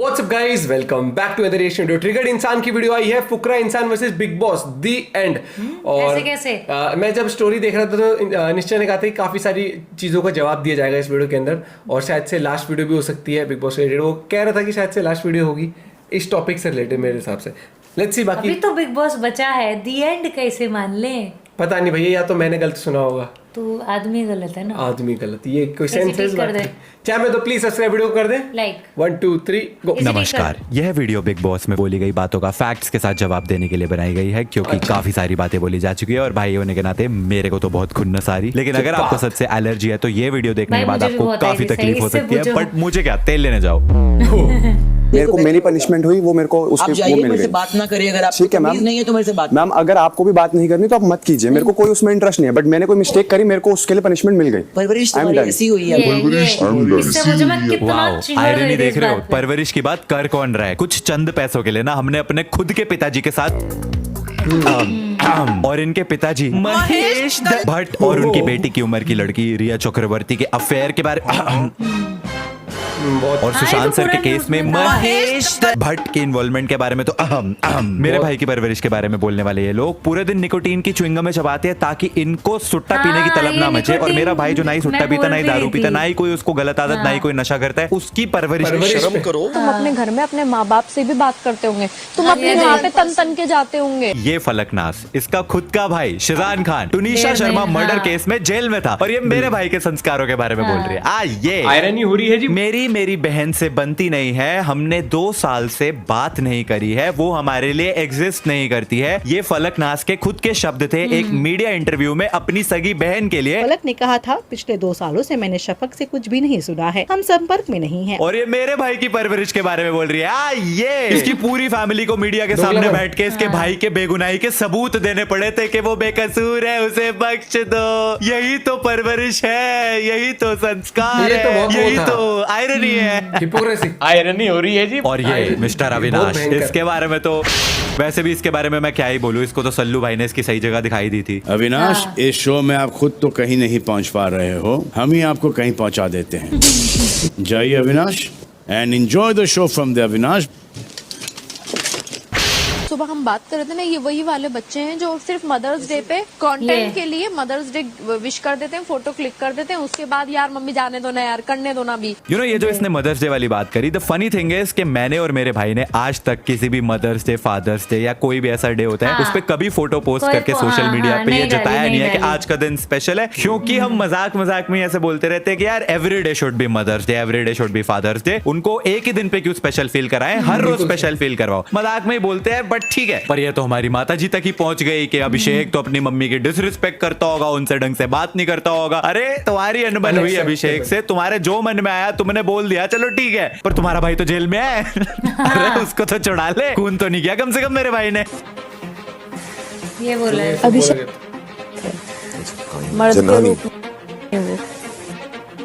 WhatsApp guys, welcome back to other reaction video. Triggered इंसान की video आई है, फुकरा इंसान versus Bigg Boss the end. और कैसे? मैं जब स्टोरी देख रहा था तो निश्चय ने कहा था कि काफी सारी चीजों का जवाब दिया जाएगा इस वीडियो के अंदर, और शायद से लास्ट वीडियो भी हो सकती है बिग बॉस से रिलेटेड। वो कह रहा था कि शायद से लास्ट वीडियो होगी इस टॉपिक से रिलेटेड मेरे हिसाब से। Let's see. बाकी अभी तो बिग बॉस बचा है, दी एंड कैसे मान लें? पता नहीं भैया, या तो मैंने गलत सुना होगा। तो आदमी गलत है ना? आदमी गलत, ये कोई सेंस है इस कर बात दे। की? चाहे मैं तो प्लीज सब्सक्राइब वीडियो को कर दे, लाइक 1 2 3 गो। नमस्कार, यह वीडियो बिग बॉस में बोली गई बातों का फैक्ट्स के साथ जवाब देने के लिए बनाई गई है, क्योंकि काफी सारी बातें बोली जा चुकी है और भाई होने के नाते मेरे को तो बहुत खुन्नस आ रही। लेकिन अगर आपको सच से एलर्जी है तो ये वीडियो देखने के बाद आपको काफी तकलीफ हो सकती है, बट मुझे क्या, तेल लेने जाओ। मेरे को मेरी पनिशमेंट हुई, वो मेरे को उसके वो मिल गई। बात ना करिए, अगर आप ठीक है मैम, नहीं है तो मेरे से बात। मैम अगर आपको भी बात नहीं करनी तो आप मत कीजिए, मेरे को कोई उसमें इंटरेस्ट नहीं है। बट मैंने कोई मिस्टेक करी, मेरे को उसके लिए पनिशमेंट मिल गई। परवरिश तुम्हारी ऐसी हुई है। आयरनी देख रहे हो? परवरिश की बात कर कौन रहा है? कुछ चंद पैसों के लिए ना हमने अपने खुद के पिताजी के साथ और इनके पिताजी महेश भट्ट और उनकी बेटी की उम्र की लड़की रिया चक्रवर्ती के अफेयर के बारे और सुशांत सर के केस में महेश भट्ट के इन्वॉल्वमेंट के बारे में तो मेरे भाई की परवरिश के बारे में बोलने वाले ये लोग पूरे दिन निकोटीन की च्युइंगम में चबाते हैं ताकि इनको सुट्टा पीने की तलब ना मचे। और मेरा भाई जो ना ही सुट्टा पीता, ना ही दारू पीता, ना ही कोई उसको गलत आदत, ना ही कोई नशा करता है, उसकी परवरिश शर्म करो। तुम अपने घर में अपने माँ बाप से भी बात करते होंगे, तुम अपने वहाँ पे तन तन के जाते होंगे। ये फलकनास, इसका खुद का भाई शिजान खान टुनीशा शर्मा मर्डर केस में जेल में था और ये मेरे भाई के संस्कारों के बारे में बोल रही है। ये आयरनी हो रही है जी। मेरी बहन से बनती नहीं है, हमने 2 साल से बात नहीं करी है, वो हमारे लिए एग्जिस्ट नहीं करती है। ये फलकनास के खुद के शब्द थे एक मीडिया इंटरव्यू में अपनी सगी बहन के लिए। फलक ने कहा था, पिछले 2 सालों से मैंने शफक से कुछ भी नहीं सुना है, हम संपर्क में नहीं हैं। और ये मेरे भाई की परवरिश के बारे में बोल रही है। ये इसकी पूरी फैमिली को मीडिया के सामने बैठ के इसके भाई के बेगुनाही के सबूत देने पड़े थे कि वो बेकसूर है, उसे बख्श दो। यही तो परवरिश है, यही तो संस्कार है, यही तो आयरनी है। आयरनी हो रही है जी। और ये मिस्टर अविनाश, इसके बारे में तो वैसे भी इसके बारे में मैं क्या ही बोलूं, इसको तो सल्लू भाई ने इसकी सही जगह दिखाई दी थी। अविनाश, इस शो में आप खुद तो कहीं नहीं पहुंच पा रहे हो, हम ही आपको कहीं पहुंचा देते हैं। जाइए Avinash and enjoy the show from the Avinash. सुबह हम बात कर रहे थे ना, ये वही वाले बच्चे हैं जो सिर्फ मदर्स डे पे कंटेंट के लिए मदर्स डे विश कर देते हैं, फोटो क्लिक कर देते हैं, उसके बाद यार मम्मी जाने दो ना यार, करने दो ना भी। ये जो इसने मदर्स डे वाली बात करी, द फनी थिंग इज कि मैंने और मेरे भाई ने आज तक किसी भी मदर्स डे, फादर्स डे या कोई भी ऐसा डे होता है उस पर कभी फोटो पोस्ट करके सोशल मीडिया पे ये जताया नहीं है कि आज का दिन स्पेशल है, क्योंकि हम मजाक मजाक में ऐसे बोलते रहते हैं कि यार every day should be mother's day, every day should be father's day. उनको एक ही दिन पे क्यों स्पेशल फील कराएं, हर रोज स्पेशल फील करवाओ। मजाक में ही बोलते हैं, बट ठीक है। पर ये तो हमारी माता जी तक ही पहुंच गई कि अभिषेक तो अपनी मम्मी की डिसरिस्पेक्ट करता होगा, उनसे ढंग से बात नहीं करता होगा। अरे तुम्हारी अनबन हुई अभिषेक से, तुम्हारे जो मन में आया तुमने बोल दिया, चलो ठीक है, पर तुम्हारा भाई तो जेल में है। अरे उसको तो छुड़ा ले, खून तो नहीं किया कम से कम मेरे भाई ने। ये बोला है अभिषेक मर्द के रूप में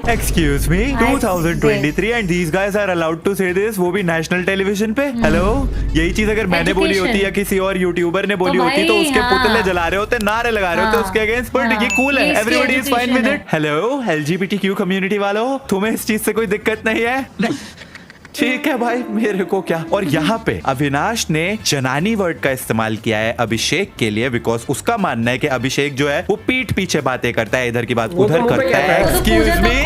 Excuse me, 2023 and these guys are allowed to say this, वो भी नेशनल टेलीविजन पे। हेलो, यही चीज अगर मैंने बोली होती या किसी और यूट्यूबर ने बोली होती तो उसके पुतले जला रहे होते, नारे लगा रहे होते उसके अगेंस्ट, बट ये कूल है, everybody is fine with it. Hello LGBTQ community वालों, तुम्हें इस चीज से कोई दिक्कत नहीं है? ठीक है भाई, मेरे को क्या। और यहाँ पे अविनाश ने जनानी वर्ड का इस्तेमाल किया है अभिषेक के लिए, बिकॉज उसका मानना है कि अभिषेक जो है वो पीठ पीछे बातें करता है, इधर की बात उधर करता है। Excuse me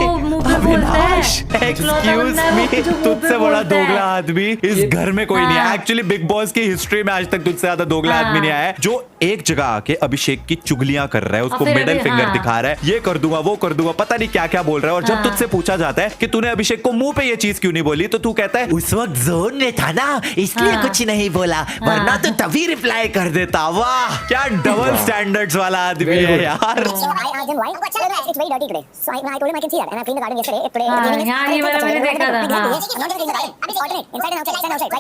Avinash, excuse me, तुझसे बड़ा दोगला आदमी इस घर में कोई नहीं है। एक्चुअली बिग बॉस की हिस्ट्री में आज तक तुझसे ज्यादा दोगला आदमी नहीं आया है जो एक जगह आके अभिषेक की चुगलियां कर रहा है, उसको मिडिल फिंगर दिखा रहा है, ये कर दूंगा वो कर दूंगा, पता नहीं क्या क्या बोल रहा है। और जब तुझसे पूछा जाता है कि तूने अभिषेक को मुंह पे ये चीज क्यों नहीं बोली, तो तू कहता है उस वक्त जोन में था ना, इसलिए कुछ नहीं बोला, वरना तो तभी रिप्लाई कर देता। वाह, क्या डबल स्टैंडर्ड्स वाला आदमी है यार।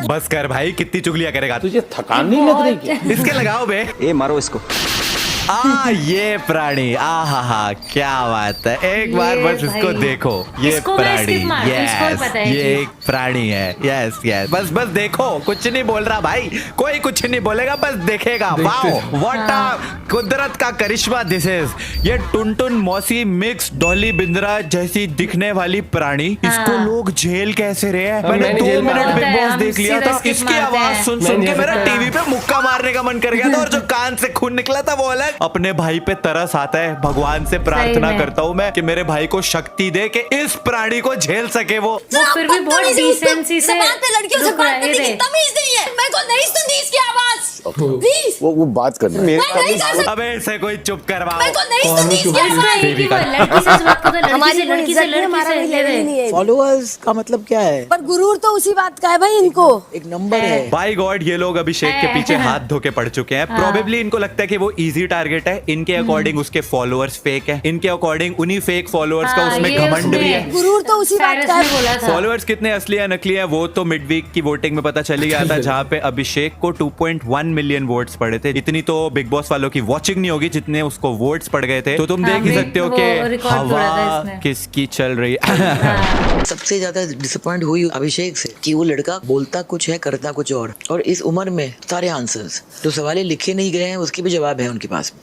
बस कर भाई, कितनी चुगलियां करेगा, तुझे थकान नहीं लग रही? इसके लगाओ बे। ए मारो इसको। ये प्राणी, हा क्या बात है, एक बार ये बस इसको भाई। देखो, ये इसको मैं प्राणी, skip मारती हूँ, इसको भी यस, पता है ये कि- एक प्राणी है, यस यस, बस देखो, कुछ नहीं बोल रहा भाई, कोई कुछ नहीं बोलेगा, बस देखेगा। वाओ, व्हाट अ कुदरत का करिश्मा दिस इज। ये टुनटुन मौसी मिक्स डॉली बिंद्रा जैसी दिखने वाली प्राणी, इसको लोग झेल कैसे रहे हैं? मैंने मैंने 2 जेल मिनट मारा बिग है, बॉस हम देख लिया सीधा था, skip इसकी मारते आवाज हैं। सुन मैंने के मेरा ऐसा टीवी पे मुक्का मारने का मन कर गया था, और जो कान से खून निकला था वो अलग। अपने भाई पे तरस आता है, भगवान से प्रार्थना में। करता हूँ मैं कि मेरे भाई को शक्ति दे कि इस प्राणी को झेल सके वो। वो फिर भी बहुत डिसेंसी से लड़कियों से रुक बात रहे करने की थे। तमीज नहीं है। मेरे को नहीं सुननी इसकी आवाज, प्लीज। वो बात करना मेरे मैं नहीं कर सकती, अबे इसे कोई चुप करवाओ। मेरे को नहीं सुननी इसकी इसका आवाज। एक ही वो है, लड़की से बात करता है, हमारी लड़की से ले दे। फॉलोअर्स का मतलब क्या है? पर गुरूर तो उसी बात का है भाई इनको। एक नंबर है। बाय गॉड, ये लोग अभिषेक के पीछे हाथ धो के पड़ चुके हैं। प्रोबेबली इनको लगता है कि वो इजी टारगेट है, इनके अकॉर्डिंग उसके फॉलोअर्स फेक है, इनके अकॉर्डिंग उन्हीं फेक फॉलोअर्स का उसमें घमंड भी है। गुरूर तो उसी बात का है। बोला था फॉलोअर्स कितने असली है नकली है वो तो मिड वीक की वोटिंग में पता चली गया था, जहां पे अभिषेक को 2.1 मिलियन वोट्स पड़े थे। इतनी तो बिग बॉस वालों की वॉचिंग नहीं होगी जितने उसको वोट्स पड़ गए थे। तो तुम हाँ, देख ही सकते हो वो कि रिकॉर्ड तोड़ा था हवा इसने। किसकी चल रही है। सबसे ज्यादा डिसअपॉइंट हुई अभिषेक से कि वो लड़का बोलता कुछ है करता कुछ और इस उम्र में सारे आंसर्स जो सवाल लिखे नहीं गए हैं उसके भी जवाब है उनके पास।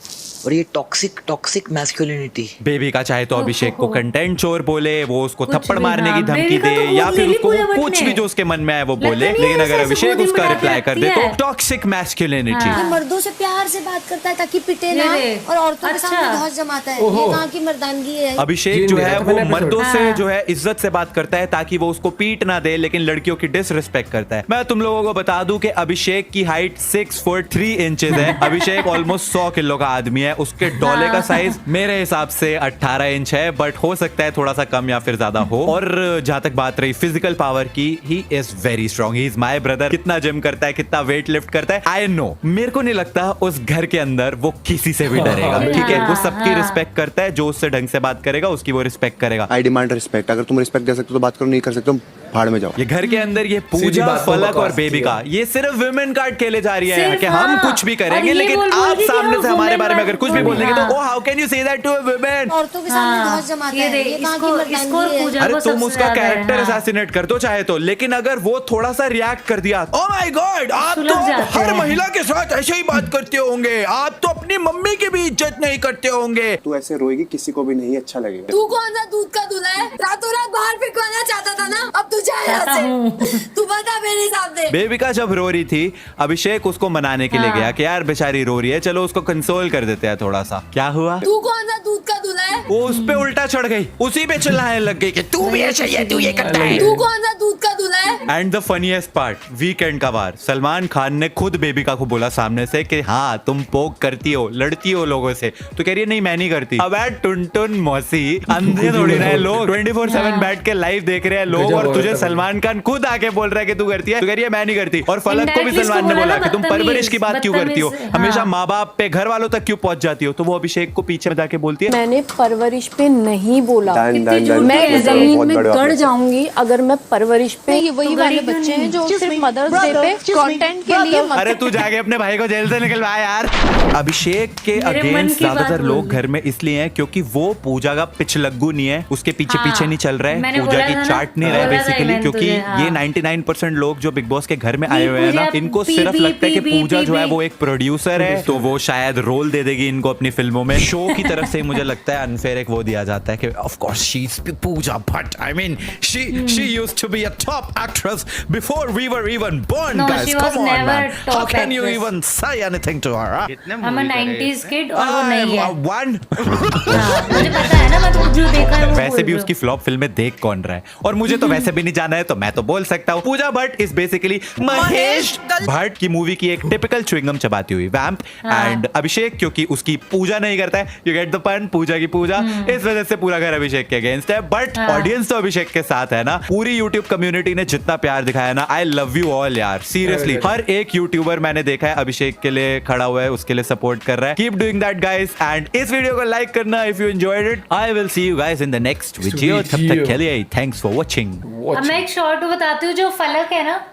और ये टॉक्सिक मैस्कुलिनिटी। बेबी का चाहे तो अभिषेक को कंटेंट चोर बोले, वो उसको कुछ थप्पड़ भी, मारने हाँ, की धमकी बेबी का दे, तो या खूब फिर ले ली उसको पूजा बट कुछ ने। भी जो उसके मन में आए वो लगता बोले, नहीं लेकिन है अगर ऐसे अभिषेक गोदी में उसका डाल के रिप्लाई कर दे रखती तो है। Toxic masculinity. हाँ। मर्दों से प्यार से बात करता है ताकि पिटे ना, ले ले। और औरतों के अच्छा। सामने धौंस जमाता है। ये कहाँ की मर्दानगी है? अभिषेक ये जो देखा है था वो मैंने मर्दों episode। से हाँ। जो है इज्जत से बात करता है ताकि वो उसको पीट ना दे, लेकिन लड़कियों की डिसरिस्पेक्ट करता है। मैं तुम लोगों को बता दूं कि अभिषेक की हाइट 6 फुट 3 इंचेस है। अभिषेक ऑलमोस्ट 100 किलो का आदमी है। उसके डोले का साइज मेरे हिसाब से 18 इंच है, बट हो सकता है थोड़ा सा कम या फिर ज्यादा हो। और जहां तक बात रही फिजिकल पावर की, he is very strong, he is my brother. कितना जिम करता है, कितना वेट लिफ्ट करता है, आई नो। मेरे को नहीं लगता उस घर के अंदर वो किसी से भी डरेगा, ठीक है? वो सबकी रिस्पेक्ट करता है, जो उससे ढंग से बात करेगा उसकी वो रिस्पेक्ट करेगा। आई डिमांड रिस्पेक्ट। अगर तुम रिस्पेक्ट दे सकते हो तो बात करो, नहीं कर सकते हो भाड़ में जाओ। ये घर के अंदर ये सीधी पूजा, बात को फलक और बकवास बेबी की का है। ये सिर्फ वुमेन कार्ड खेले जा रही है सिर्फ, कि हम हाँ। कुछ भी और करेंगे, ये लेकिन बोल आप रही थी सामने हम से हमारे women बारे में अगर कुछ भी बोल- बोलेंगे तो हाँ। Oh how can you say that to a woman. औरतों के सामने धौंस जमाता ये है। देख, ये कहाँ की इसको मर्दानगी है? पूजा अरे को तुम सबसे उसका ज्यादा है, कैरेक्टर हाँ। असैसिनेट कर दो चाहे तो, लेकिन अगर वो थोड़ा सा रिएक्ट कर दिया, ओ माय गॉड आप सुलझ तो जाते हर हैं। महिला के साथ ऐसे ही बात करते होंगे, आप तो अपनी मम्मी की भी इज्जत नहीं करते होंगे। तू ऐसे रोएगी किसी को भी नहीं अच्छा लगेगा। तू कौन सा दूध का दूल्हा है? रातों रात बाहर फेंकवाना चाहता था ना, अब तू जा यहाँ चाहता हूँ। से। तू बता मेरे सामने। बेबिका जब रो रही थी, अभिषेक उसको मनाने के लिए हाँ। गया कि यार बेचारी रो रही है, चलो उसको कंसोल कर देते हैं थोड़ा सा। क्या हुआ? तू कौन सा दूध का दूल्हा है? वो उस पे उल्टा चढ़ गई, उसी पे चिल्लाने लग गई कि तू भी ऐसे ही है, तू ये करता है। तू कौन सा दूध का दूल्हा है? And the funniest part, weekend का वार, सलमान खान ने खुद बेबिका को बोला सामने से कि हाँ तुम पोक करती हो, लड़ती हो लोगों से, तो कह रही है नहीं मैं नहीं करती। अब टुनटुन मौसी अंधे थोड़ी रहे लोग, 24/7 बैठ के लाइव देख रहे हैं लोग, और तुझे सलमान खान खुद आके बोल रहा है कि तू करती है, तो कह रही है मैं नहीं करती। और फलक को भी Indirectly सलमान ने इसको बोला बोला कि तुम बदतमीज, परवरिश की बात क्यों करती हो, बदतमीज, हमेशा हाँ। माँ बाप पे घर वालों तक क्यों पहुंच जाती हो। तो वो अभिषेक को पीछे में जाके बोलती है मैंने परवरिश पे नहीं बोला। झूठ मैं है, जमीन बहुत में बड़े गड़ ऑफिसर। जाऊंगी अगर मैं परवरिश पे। ये वही तो वाले गड़ी क्यों बच्चे नहीं? हैं जो सिर्फ मदर्स डे पे कंटेंट के लिए अरे तू जाके अपने भाई को जेल से निकलवा यार। अभिषेक के मेरे मन अगेंस्ट की बात ज्यादातर बोल लोग दी। घर में इसलिए हैं क्योंकि वो पूजा का पिछलग्गू नहीं है, उसके पीछे हाँ, पीछे नहीं चल रहा है, मैंने पूजा बोला की था ना, चाट नहीं रहा है बोला था बेसिकली, मैंने क्योंकि तुझे, हाँ। ये 99% लोग जो बिग बॉस के घर में आए हुए हैं ना, पूजा इनको पी- सिर्फ पी- लगता है कि पी- पूजा पी- जो है पी- वो एक प्रोड्यूसर है, तो वो शायद रोल दे देगी इनको अपनी फिल्मों में। शो की तरफ से मुझे लगता है अनफेयर एक वो दिया जाता है कि of course she is Pooja Bhatt, I mean she used to be a top actress before we were even born, No, guys she was come on never man, how top can you actress. Even say anything to her? हम 90s kid और वो नहीं है। One हाँ, मुझे पता है ना, मैं तो जो देखा है वो वैसे बोल भी रही उसकी फ्लॉप फिल्में देख कौन रहा है, और मुझे तो वैसे भी नहीं जाना है, तो मैं तो बोल सकता हूँ पूजा भट्ट इज बेसिकली महेश भट्ट की मूवी की एक टिपिकल च्युइंगम चबाती हुई वैम्प। एंड अभिषेक क्योंकि उसकी पूजा नहीं करता है, यू गेट द पॉइंट, पूजा की पूजा, इस वजह से पूरा घर अभिषेक के अगेंस्ट है, बट ऑडियंस तो अभिषेक के साथ है ना। पूरी यूट्यूब कम्युनिटी ने जितना प्यार दिखाया ना, आई लव यू ऑल यार, सीरियसली। हर एक यूट्यूबर मैंने देखा है अभिषेक के लिए खड़ा हुआ है, उसके लिए सपोर्ट कर रहा है। Keep doing that guys, and इस वीडियो को लाइक करना if you enjoyed it. I will see you guys in the next video, तब तक के लिए थैंक्स फॉर वाचिंग। अब मैं एक शॉर्ट बताती हूँ। जो फलक है ना,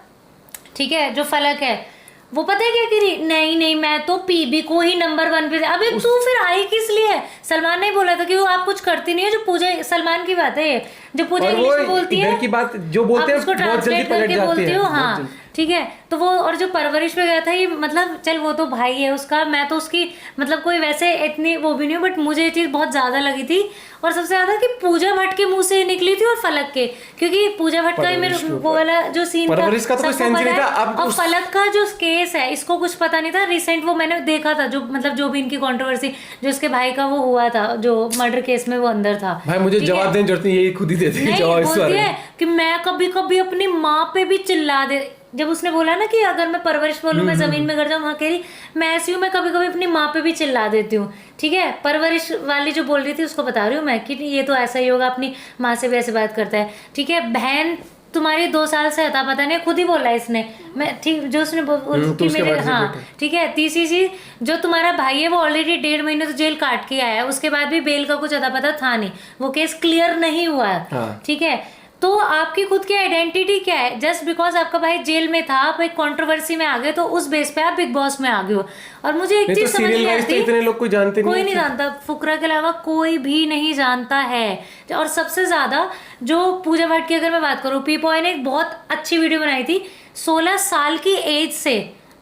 ठीक है, जो फलक है वो पता है क्या कह रही, नहीं नहीं मैं तो पीबी को ही नंबर 1 पे। अबे तू फिर आई किस लिए? सलमान ने बोला था कि वो आप कुछ करती नहीं है, जो पूजा, सलमान की बात है ये, जो पूजा और वो इंग्लिश में बोलती है इधर की बात जो बोलते हैं आप उसको बहुत जल्दी ट्रांसलेट पलट करके जाती बोलती है, हो। बहुत हाँ जल्दी। ठीक है, तो वो और जो परवरिश में गया था ये, मतलब चल वो तो भाई है उसका, मैं तो उसकी मतलब कोई वैसे इतनी वो भी नहीं हूँ, बट मुझे ये चीज़ बहुत ज़्यादा लगी थी। और सबसे ज़्यादा कि पूजा भट्ट के मुंह से निकली थी और फलक के, क्योंकि पूजा भट्ट का ही मेरे वो वाला जो सीन था, परवरिश का तो कोई सबको सेंस पता नहीं है। था। अब और फलक का जो केस है इसको कुछ पता नहीं था। रिसेंट वो मैंने देखा था, जो मतलब जो भी इनकी कंट्रोवर्सी, जो इसके भाई का वो हुआ था, जो मर्डर केस में वो अंदर था। भाई मुझे ठीक जवाब है? देने की जरूरत नहीं, यही खुद ही देती है नहीं, जवाब इस बोलती बारे है में। कि मैं कभी कभी अपनी माँ पे भी चिल्ला दे। जब उसने बोला ना कि अगर मैं परवरिश बोलूँ मैं जमीन में गिर जाऊँ, हाँ कह रही मैं ऐसी हूँ, मैं कभी कभी अपनी माँ पे भी चिल्ला देती हूँ। ठीक है, परवरिश वाली जो बोल रही थी उसको बता रही हूँ मैं कि ये तो ऐसा ही होगा, अपनी माँ से भी ऐसे बात करता है। ठीक है, बहन तुम्हारी 2 साल से था, पता नहीं, खुद ही बोला इसने। मैं ठीक जो उसने तो उसके मेरे बाद से हाँ बेटे। ठीक है। तीसरी चीज, जो तुम्हारा भाई है वो ऑलरेडी 1.5 महीने तो जेल काट के आया है, उसके बाद भी बेल का कुछ अता पता था नहीं, वो केस क्लियर नहीं हुआ है। हाँ। ठीक है, तो आपकी खुद की आइडेंटिटी क्या है? जस्ट बिकॉज आपका भाई जेल में था, आप एक कंट्रोवर्सी में आ गए, तो उस बेस पे आप बिग बॉस में आ गए हो। और मुझे एक नहीं चीज तो समझ सीरियल नहीं वाइज तो आती, इतने लोग कोई जानते नहीं कोई है नहीं फिर। जानता, फुकरा के अलावा कोई भी नहीं जानता है। और सबसे ज्यादा जो पूजा भट्ट की अगर मैं बात करूँ, पीपॉय ने एक बहुत अच्छी वीडियो बनाई थी 16 साल की एज से।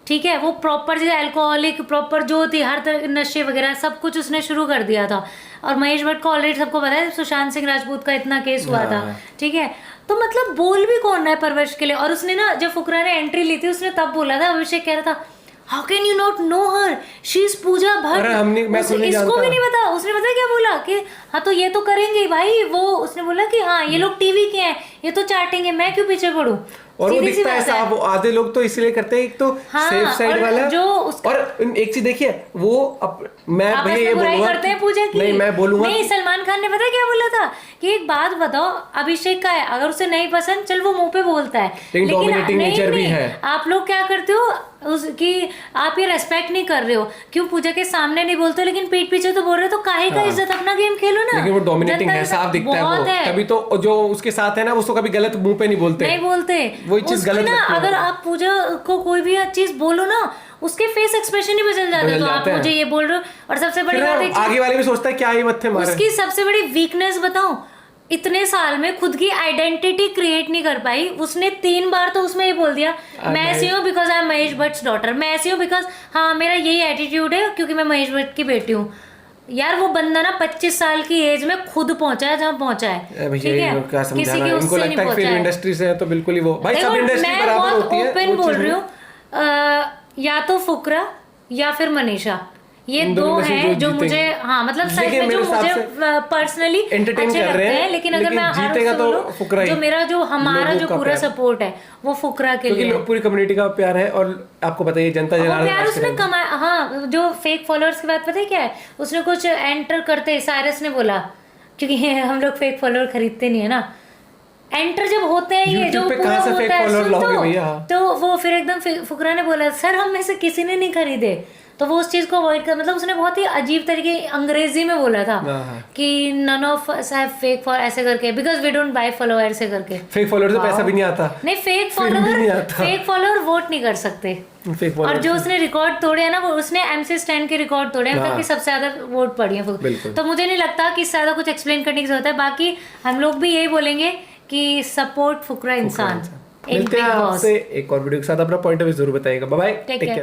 ठीक है, वो प्रॉपर जैसे अल्कोहलिक प्रॉपर जो थी, हर तरह के नशे वगैरह सब कुछ उसने शुरू कर दिया था। और महेश भट्ट को ऑलरेडी सबको पता है, सुशांत सिंह राजपूत का इतना केस हुआ था। ठीक है, तो मतलब बोल भी कौन रहा है परवरिश के लिए? और उसने ना जब फुकरा ने एंट्री ली थी, उसने तब बोला था, अभिषेक कह रहा था how can you not know her, she is Pooja Bhatt. अरे मैं खुद नहीं इसको जानता। भी नहीं पता। उसने पता क्या बोला कि हाँ तो ये तो करेंगे ही भाई, वो उसने बोला कि हाँ ये लोग टीवी के हैं, ये तो चाटेंगे, मैं क्यों पीछे पड़ूं। और वो सीधी सी दिखता है बात है। साफ, आधे लोग तो इसलिए करते हैं, एक तो हाँ, सेफ साइड और वाला जो उसका- और एक चीज देखिए वो मैं आपस भैया में ये बुराई बोलूंगा करते हैं पूजा की। नहीं मैं बोलूंगा नहीं, सलमान खान ने पता है क्या बोला था कि एक बात बताओ, अभिषेक का है, अगर उसे नहीं पसंद चल वो मुंह पे बोलता है, लेकिन dominating नहीं, nature भी नहीं, है। आप लोग क्या करते हो उसकी, आप ये रेस्पेक्ट नहीं कर रहे हो, क्यों पूजा के सामने नहीं बोलते लेकिन पीठ पीछे तो बोल रहे हो, तो काहे का इज्जत, अपना गेम खेलो ना। लेकिन वो डोमिनेटिंग जनता है, के साफ साथ दिखता है बहुत वो। तभी तो जो उसके साथ है ना उसको कभी गलत मुंह पे नहीं बोलते, नहीं बोलते वही चीज उसको गलत ना। लगती है। अगर आप पूजा को कोई भी चीज बोलो ना, उसके फेस एक्सप्रेशन ही बदल जाते, बदल तो आप जाते हैं। मुझे ये बोल रहे हो। और सबसे बड़ी फिर बात ना एक आगे वाले भी सोचता है क्या ये मत्थे मारे। उसकी सबसे बड़ी वीकनेस बताऊं, इतने साल में खुद की आइडेंटिटी क्रिएट नहीं कर पाई। उसने 3 बार तो उसमें ये बोल दिया मैं ऐसी हूँ because I am Mahesh Bhatt daughter, मैं ऐसी हूँ बिकॉज हाँ मेरा यही एटीट्यूड है क्योंकि मैं महेश भट्ट की बेटी हूँ। यार वो बंदा ना 25 साल की एज में खुद पहुंचा है जहाँ पहुंचा है। ठीक है, क्या किसी समझाना की है? इनको उससे नहीं लगता है पहुंचा फिल्म है। इंडस्ट्री से है तो बिल्कुल ही वो भाई सब देखो, इंडस्ट्री मैं बराबर बहुत होती है। ओपन वो बोल चीज़ रही नहीं। हूँ, या तो फुकरा या फिर मनीषा, ये इन दो दोनों में से हैं जो जीतेंगे। मुझे हाँ मतलब सच देखिए, में जो मेरे हिसाब मुझे पर्सनली entertain अच्छे कर लगते रहे हैं, हैं। लेकिन अगर लेकिन मैं आरोप जीतेगा से तो बोलूं, फुकरा ही। जो मेरा जो हमारा लोगों जो का पूरा प्यार। सपोर्ट है वो फुकरा के क्योंकि लिए है। पूरी कम्युनिटी का प्यार है और आपको बताइए जनता वो जनार्दन प्यार आज के उसने टाइम पे। कमाया। हाँ, जो फेक फॉलोअर्स की बात पता है क्या है, उसने कुछ एंटर करते साइरस ने बोला, क्योंकि हम लोग फेक फॉलोअर खरीदते नहीं है ना, एंटर जब होते हैं ये जो YouTube पे पूरा कहाँ से होता fake है follower सुन लाओगे भैया? तो वो फिर एकदम फुकरा ने बोला सर हम में से किसी ने नहीं खरीदे, तो वो उस चीज को अवॉइड कर, मतलब उसने बहुत ही अजीब तरीके अंग्रेजी में बोला था कि none of us have fake for ऐसे करके because we don't buy follower ऐसे करके। फेक फॉलोअर से पैसा भी नहीं आता। नहीं, फेक फिर भी नहीं फॉलोअर आता। फेक फॉलोअर वोट नहीं कर सकते। फेक और फॉलोअर जो उसने रिकॉर्ड तोड़े हैं ना, वो उसने MC स्टैंड के रिकॉर्ड तोड़े हैं, मतलब हाँ। कि सबसे ज्यादा वोट पड़ी है। बिल्कुल। तो मुझे नहीं लगता कि इससे ज्यादा कुछ एक्सप्लेन करने की जरूरत है। बाकी हम लोग भी यही बोलेंगे कि सपोर्ट फुकरा इंसान। मिलते हैं आपसे एक और वीडियो के साथ। अपना पॉइंट ऑफ व्यू जरूर बताइएगा। Bye bye, take take care.